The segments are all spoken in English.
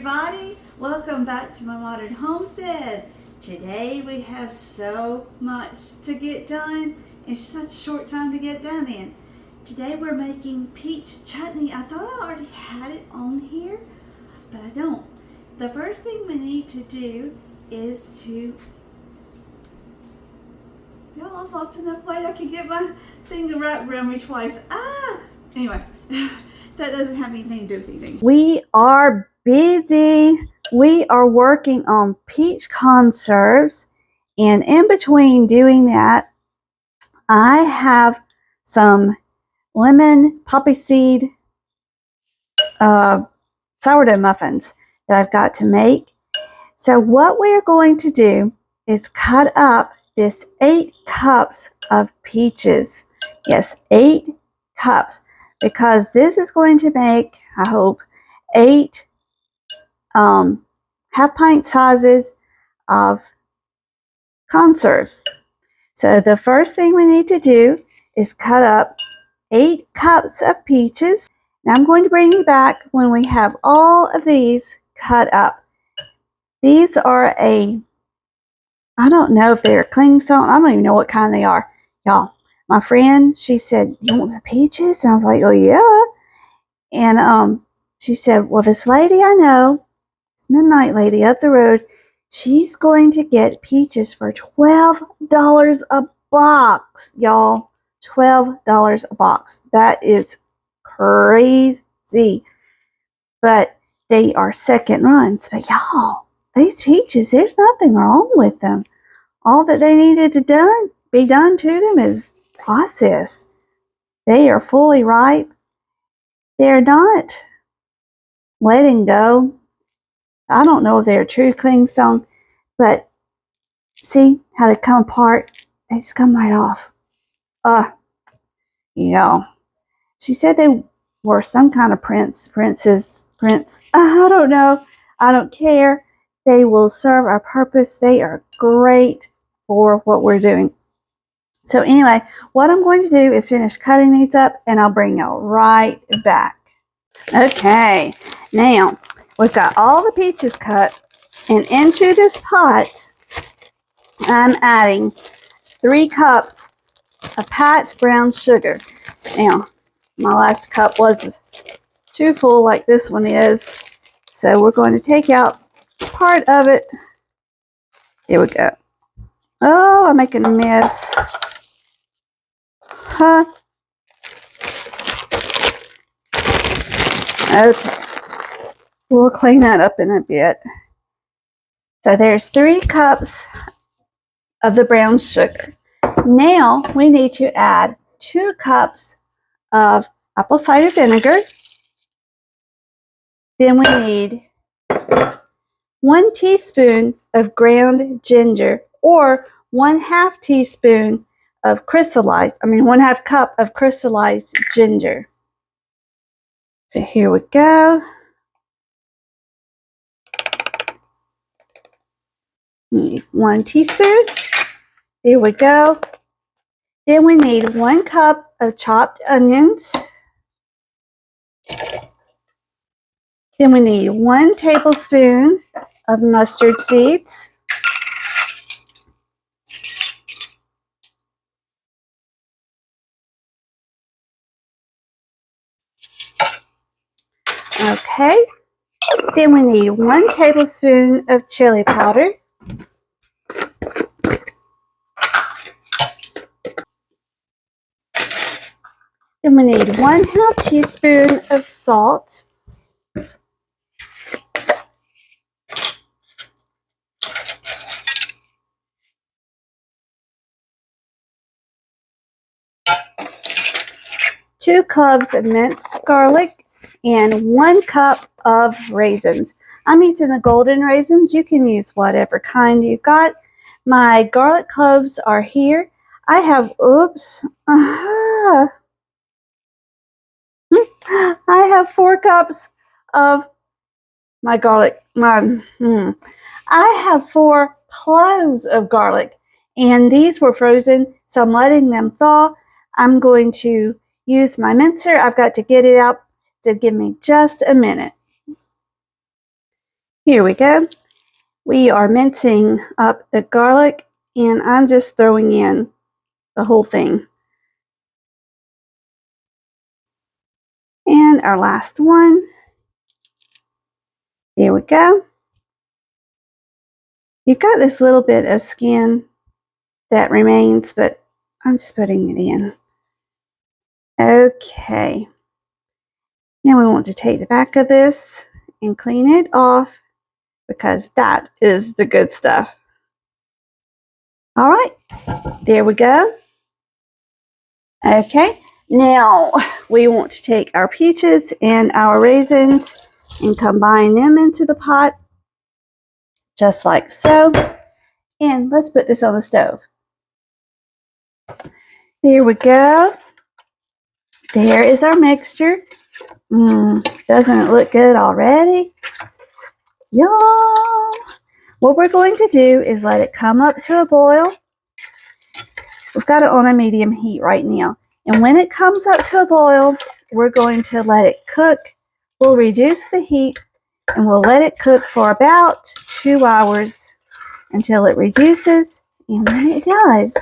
everybody, welcome back to my modern homestead. Today we have so much to get done in such a short time to get done in. Today we're making peach chutney. I thought I already had it on here, but I don't. The first thing we need to do is to, y'all, I've lost enough weight I can get my thing wrapped around me twice. Anyway, that doesn't have anything to do with anything. We are busy. We are working on peach conserves, and in between doing that, I have some lemon poppyseed sourdough muffins that I've got to make. So what we're going to do is cut up this 8 cups of peaches. Yes, 8 cups, because this is going to make, I hope, 8 half pint sizes of conserves. So the first thing we need to do is cut up 8 cups of peaches. Now I'm going to bring you back when we have all of these cut up. These are I don't know if they're clingstone. I don't even know what kind they are. Y'all, my friend, she said, "You want some peaches?" And I was like, "Oh yeah." And she said, "Well, this lady I know, this Midnight lady up the road, she's going to get peaches for $12 a box, y'all. $12 a box. That is crazy. But they are second runs. But y'all, these peaches, there's nothing wrong with them. All that they needed to be done to them is process. They are fully ripe. They're not letting go. I don't know if they're true clingstone, but see how they come apart? They just come right off. She said they were some kind of prince. I don't know. I don't care. They will serve our purpose. They are great for what we're doing. So anyway, what I'm going to do is finish cutting these up, and I'll bring you right back. Okay, now we've got all the peaches cut, and into this pot, I'm adding 3 cups of packed brown sugar. Now, my last cup was too full like this one is, so we're going to take out part of it. Here we go. Oh, I'm making a mess. Huh? Okay. We'll clean that up in a bit. So there's 3 cups of the brown sugar. Now we need to add 2 cups of apple cider vinegar. Then we need 1 teaspoon of ground ginger, or 1/2 teaspoon of crystallized, 1/2 cup of crystallized ginger. So here we go. We need 1 teaspoon. There we go. Then we need 1 cup of chopped onions. Then we need 1 tablespoon of mustard seeds. Okay. Then we need 1 tablespoon of chili powder. Then we need 1/2 teaspoon of salt. Two cloves of minced garlic, and 1 cup of raisins. I'm using the golden raisins. You can use whatever kind you got. My garlic cloves are here. I have, I have 4 cups of my garlic. I have 4 cloves of garlic, and these were frozen, so I'm letting them thaw. I'm going to use my mincer. I've got to get it out, so give me just a minute. Here we go. We are mincing up the garlic, and I'm just throwing in the whole thing. And our last one. There we go. You've got this little bit of skin that remains, but I'm just putting it in. Okay. Now we want to take the back of this and clean it off because that is the good stuff. All right, there we go. Okay, now we want to take our peaches and our raisins and combine them into the pot, just like so. And let's put this on the stove. There we go. There is our mixture. Doesn't it look good already? Y'all, what we're going to do is let it come up to a boil. We've got it on a medium heat right now. And when it comes up to a boil, we're going to let it cook. We'll reduce the heat and we'll let it cook for about 2 hours until it reduces. And when it does,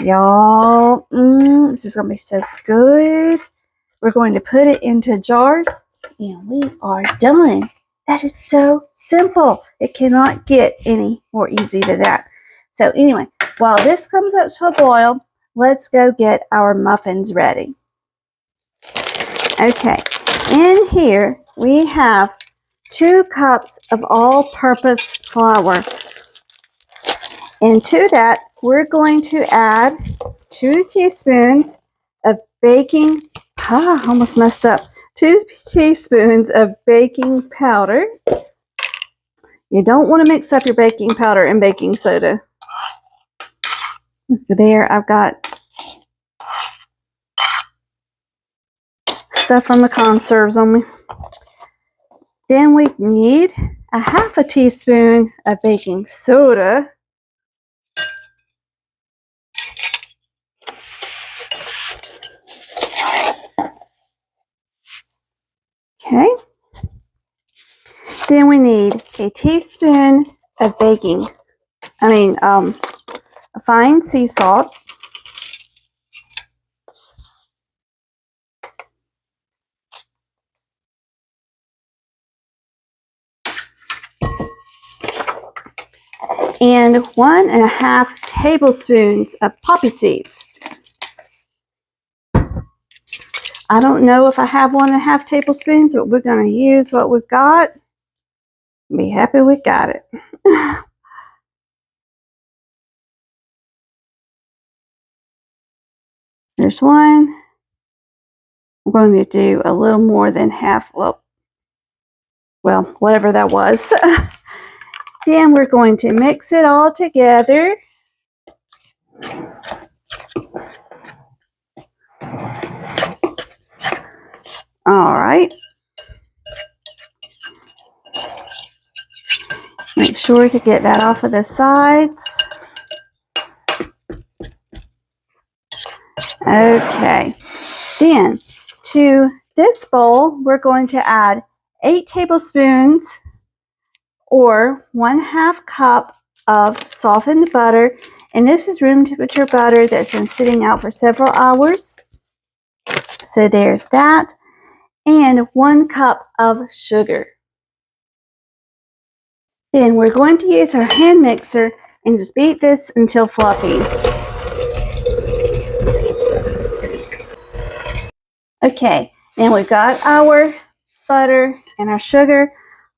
y'all, this is going to be so good. We're going to put it into jars and we are done. That is so simple. It cannot get any more easy than that. So anyway, while this comes up to a boil, let's go get our muffins ready. Okay, in here we have 2 cups of all-purpose flour. And to that, we're going to add 2 teaspoons of baking, almost messed up, 2 teaspoons of baking powder. You don't want to mix up your baking powder and baking soda. There, I've got stuff from the conserves on me. Then we need a 1/2 teaspoon of baking soda. Okay. Then we need a teaspoon of fine sea salt. And 1.5 tablespoons of poppy seeds. I don't know if I have 1.5 tablespoons, but we're going to use what we've got. Be happy we got it. There's one. I'm going to do a little more than half. Well, whatever that was. Then we're going to mix it all together. All right. Make sure to get that off of the sides. Okay. Then to this bowl, we're going to add 8 tablespoons or 1/2 cup of softened butter. And this is room temperature butter that's been sitting out for several hours. So there's that. And 1 cup of sugar. Then we're going to use our hand mixer and just beat this until fluffy. Okay, now we've got our butter and our sugar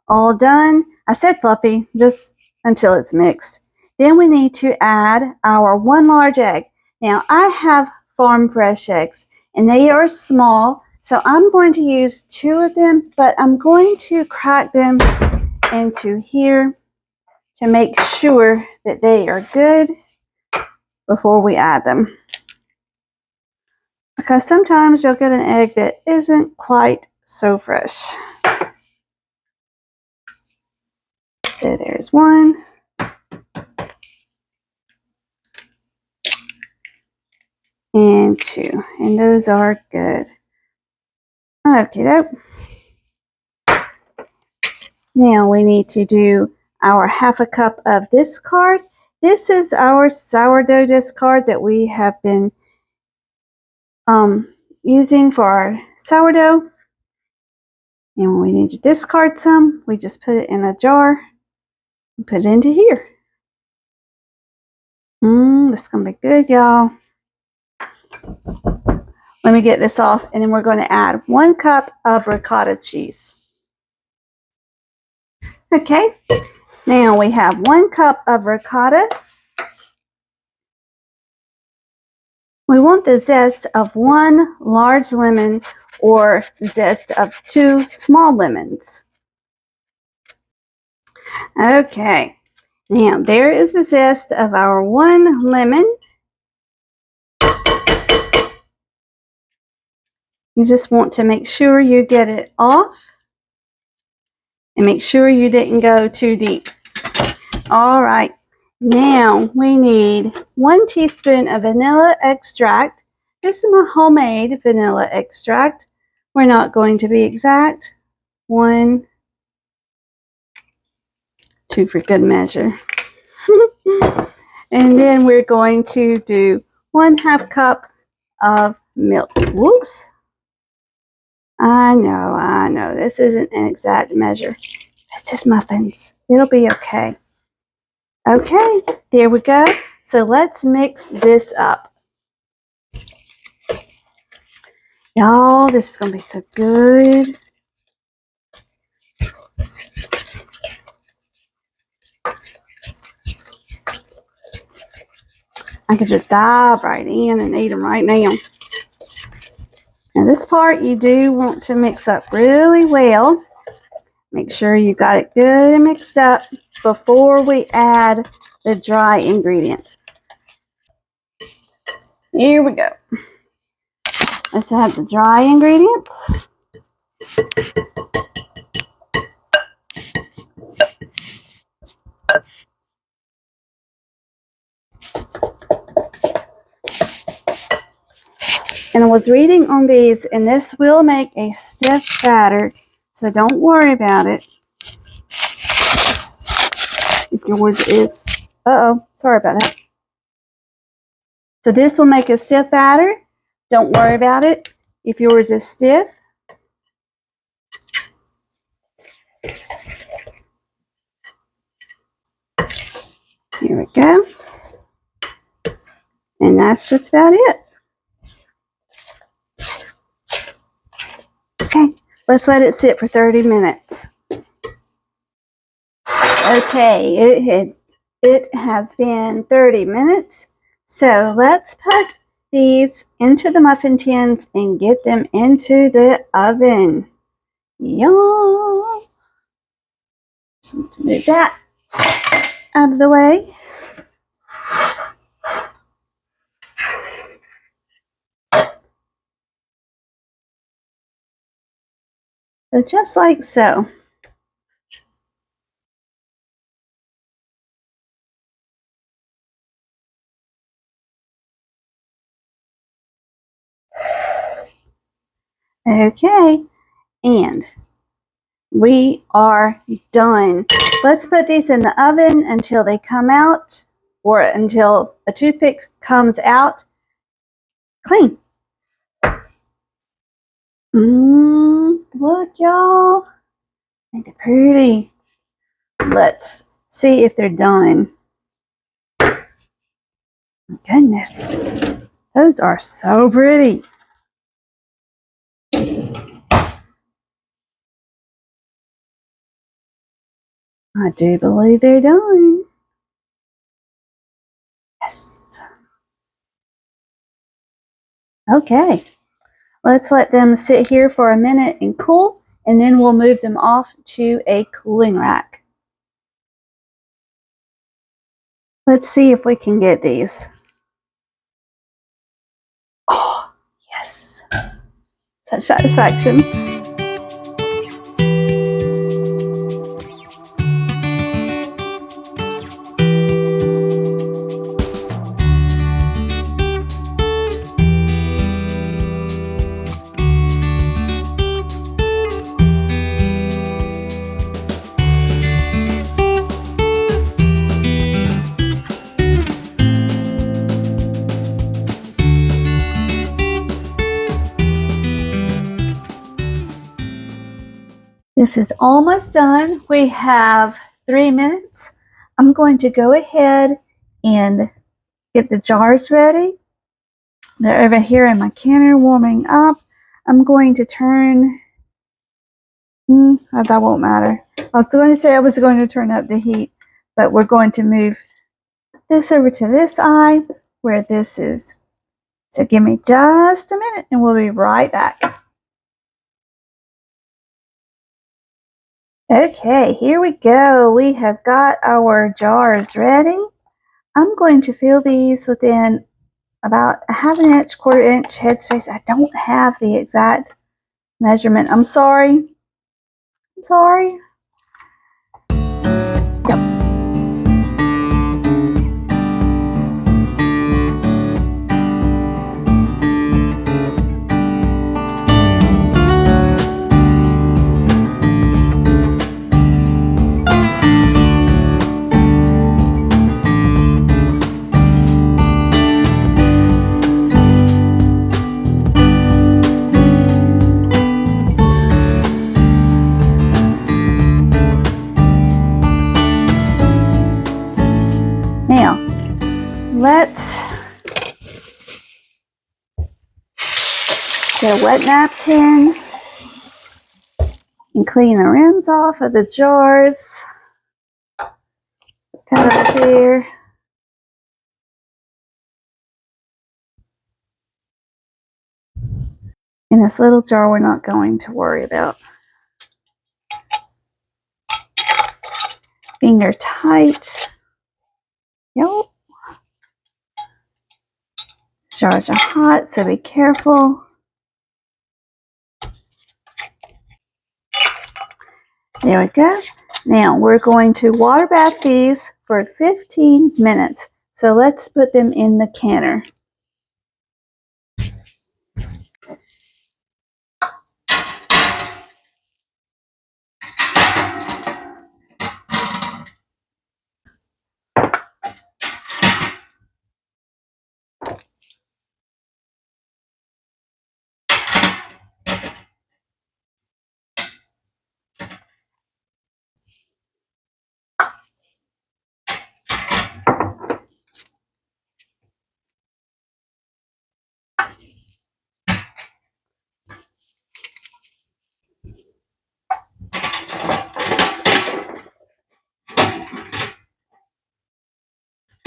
all done. I said fluffy, just until it's mixed. Then we need to add our 1 large egg. Now I have farm fresh eggs and they are small, so I'm going to use 2 of them, but I'm going to crack them into here to make sure that they are good before we add them. Because sometimes you'll get an egg that isn't quite so fresh. So there's 1. And 2. And those are good. Okay, doke. Now we need to do our 1/2 cup of discard. This is our sourdough discard that we have been using for our sourdough. And when we need to discard some, we just put it in a jar and put it into here. This is going to be good, y'all. Let me get this off, and then we're going to add 1 cup of ricotta cheese. Okay, now we have 1 cup of ricotta. We want the zest of 1 large lemon or zest of 2 small lemons. Okay, now there is the zest of our 1 lemon. You just want to make sure you get it off and make sure you didn't go too deep. All right, now we need 1 teaspoon of vanilla extract. This is my homemade vanilla extract. We're not going to be exact. 1, 2 for good measure. And then we're going to do 1/2 cup of milk. Whoops. I know. This isn't an exact measure. It's just muffins. It'll be okay. Okay, there we go. So let's mix this up. Y'all, this is going to be so good. I could just dive right in and eat them right now. Now this part you do want to mix up really well. Make sure you got it good mixed up before we add the dry ingredients. Here we go. Let's add the dry ingredients. And I was reading on these, and this will make a stiff batter, so don't worry about it. If yours is, sorry about that. So this will make a stiff batter. Don't worry about it if yours is stiff. Here we go. And that's just about it. Okay, let's let it sit for 30 minutes. Okay, it has been 30 minutes. So let's put these into the muffin tins and get them into the oven. Yum! Just want to move that out of the way. So just like so. Okay, and we are done. Let's put these in the oven until they come out, or until a toothpick comes out clean. Look, y'all. Ain't they pretty? Let's see if they're done. Goodness, those are so pretty. I do believe they're done. Yes. Okay, let's let them sit here for a minute and cool, and then we'll move them off to a cooling rack. Let's see if we can get these. Oh, yes. Such satisfaction. This is almost done. We have 3 minutes. I'm going to go ahead and get the jars ready. They're over here in my canner warming up. I'm going to turn, that won't matter. I was going to say I was going to turn up the heat, but we're going to move this over to this eye where this is. So give me just a minute and we'll be right back. Okay, here we go. We have got our jars ready. I'm going to fill these within about a ½ inch, ¼ inch headspace. I don't have the exact measurement. I'm sorry. I'm sorry. Yep. Now, let's get a wet napkin and clean the rims off of the jars. Put that up here. In this little jar, we're not going to worry about. Finger tight. Yep. Jars are hot, so be careful. There we go. Now we're going to water bath these for 15 minutes. So let's put them in the canner.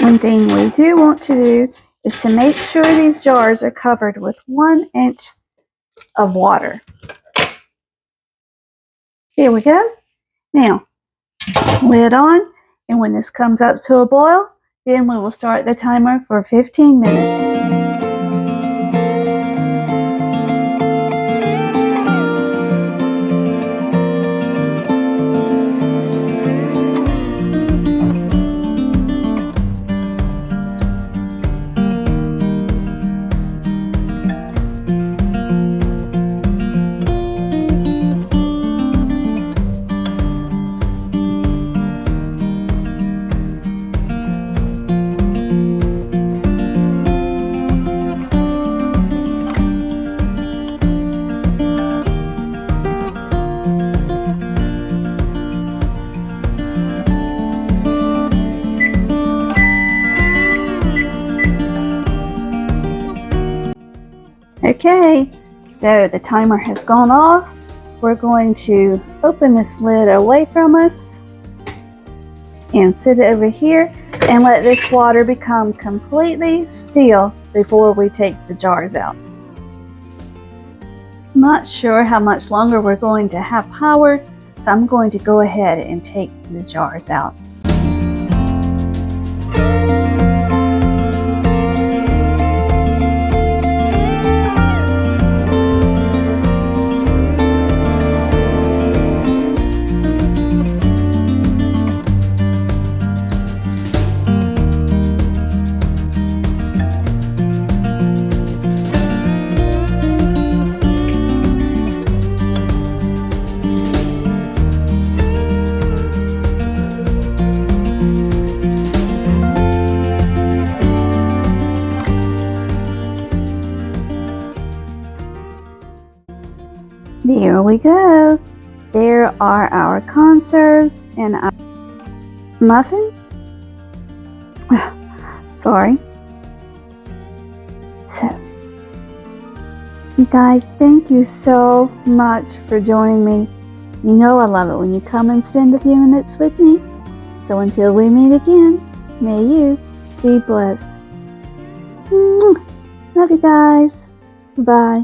One thing we do want to do is to make sure these jars are covered with 1 inch of water. Here we go. Now, lid on, and when this comes up to a boil, then we will start the timer for 15 minutes. Okay, so the timer has gone off. We're going to open this lid away from us and sit it over here and let this water become completely still before we take the jars out. I'm not sure how much longer we're going to have power, so I'm going to go ahead and take the jars out. There we go. There are our conserves and our muffin. Sorry. So, you guys, thank you so much for joining me. You know I love it when you come and spend a few minutes with me. So until we meet again, may you be blessed. Love you guys. Bye.